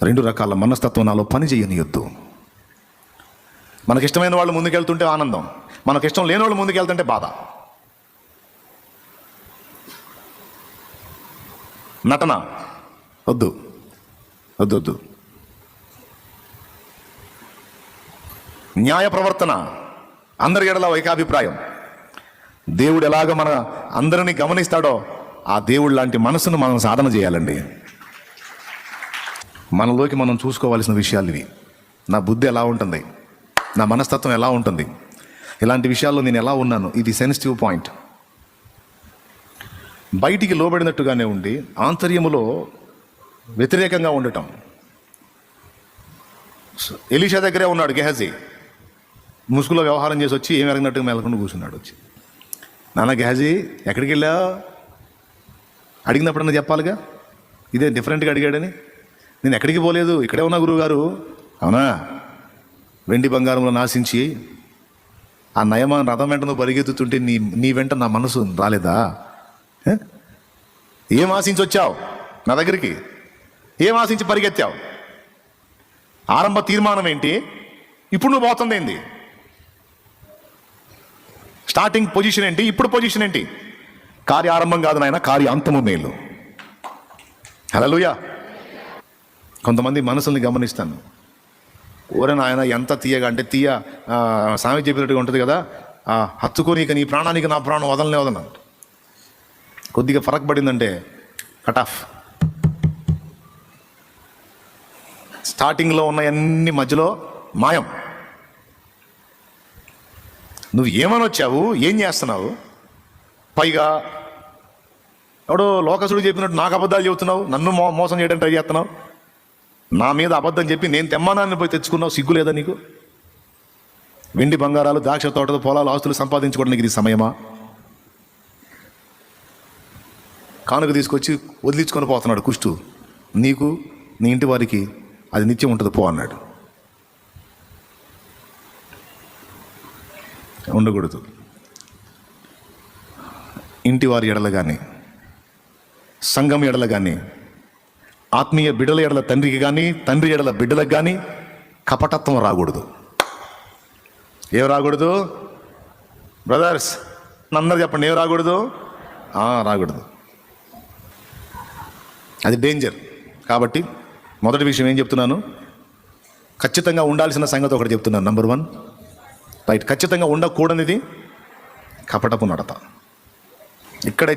రెండు రకాల మనస్తత్వం నాలో పని చేయనియొద్దు. మనకిష్టమైన వాళ్ళు ముందుకెళ్తుంటే ఆనందం, మనకిష్టం లేని వాళ్ళు ముందుకెళ్తుంటే బాధ. నటన వద్దు వద్దు వద్దు. న్యాయ ప్రవర్తన, అందరి ఎడల ఏకాభిప్రాయం. దేవుడు ఎలాగ మన అందరినీ గమనిస్తాడో ఆ దేవుడు లాంటి మనసును మనం సాధన చేయాలండి. మనలోకి మనం చూసుకోవాల్సిన విషయాలు ఇవి. నా బుద్ధి ఎలా ఉంటుంది, నా మనస్తత్వం ఎలా ఉంటుంది, ఇలాంటి విషయాల్లో నేను ఎలా ఉన్నాను, ఇది సెన్సిటివ్ పాయింట్. బయటికి లోబడినట్టుగానే ఉండి ఆంతర్యములో వ్యతిరేకంగా ఉండటం. ఎలీషా దగ్గరే ఉన్నాడు గెహజీ, ముసుగులో వ్యవహారం చేసి వచ్చి ఏం ఎరగినట్టుగా మెలకుండా కూర్చున్నాడు. వచ్చి, నాన్న గెహజీ ఎక్కడికి వెళ్ళావు అడిగినప్పుడన్నా చెప్పాలిగా, ఇదే డిఫరెంట్గా అడిగాడని. నేను ఎక్కడికి పోలేదు, ఇక్కడే ఉన్నా గురువుగారు. అవునా? వెండి బంగారంలో నాశించి ఆ నయమాన్ రథం వెంట నువ్వు పరిగెత్తుతుంటే నీ వెంట నా మనసు రాలేదా? ఏం ఆశించి వచ్చావు నా దగ్గరికి? ఏం ఆశించి పరిగెత్తావు? ఆరంభ తీర్మానం ఏంటి? ఇప్పుడు నువ్వు పోతుంది ఏంటి? స్టార్టింగ్ పొజిషన్ ఏంటి? ఇప్పుడు పొజిషన్ ఏంటి? కార్య ఆరంభం కాదు నాయన, కార్య అంతము మేలు. హల్లెలూయా. కొంతమంది మనసుల్ని గమనిస్తాను. ఓరే నాయన ఎంత తీయగా అంటే సామెత చెప్పినట్టుగా ఉంటుంది కదా, హత్తుకొని ఇక నీ ప్రాణానికి నా ప్రాణం వదలనే వదలను. కొద్దిగా ఫరక్ పడిందంటే కట్ ఆఫ్. స్టార్టింగ్లో ఉన్నవన్నీ మధ్యలో మాయం. నువ్వు ఏమని వచ్చావు, ఏం చేస్తున్నావు? పైగా ఎవడో లోకసుడు చెప్పినట్టు నాకు అబద్ధాలు చెబుతున్నావు, నన్ను మోసం చేయడానికి ట్రై చేస్తున్నావు. నా మీద అబద్ధం చెప్పి నేను తెమ్మనాన్ని పోయి తెచ్చుకున్నావు, సిగ్గు లేదా నీకు? వెండి బంగారాలు, ద్రాక్ష తోటలు, పొలాలు, ఆస్తులు సంపాదించుకోవడానికి ఇది సమయమా? కానుక తీసుకొచ్చి వదిలించుకొని పోతున్నాడు కుష్టు. నీకు నీ ఇంటి వారికి అది నిత్యం ఉంటుంది పో అన్నాడు. ఉండకూడదు. ఇంటి వారి ఎడల కానీ, సంఘం ఎడల కానీ, ఆత్మీయ బిడ్డల ఎడల తండ్రికి కానీ, తండ్రి ఎడల బిడ్డలకు కానీ కపటత్వం రాకూడదు. ఏం రాకూడదు బ్రదర్స్? అందరూ చెప్పండి, ఏం రాకూడదు? రాకూడదు. అది డేంజర్. కాబట్టి మొదటి విషయం ఏం చెప్తున్నాను? ఖచ్చితంగా ఉండాల్సిన సంగతి ఒకటి చెప్తున్నాను. Number 1, right. ఖచ్చితంగా ఉండకూడనిది కపటపు నడత. ఇక్కడే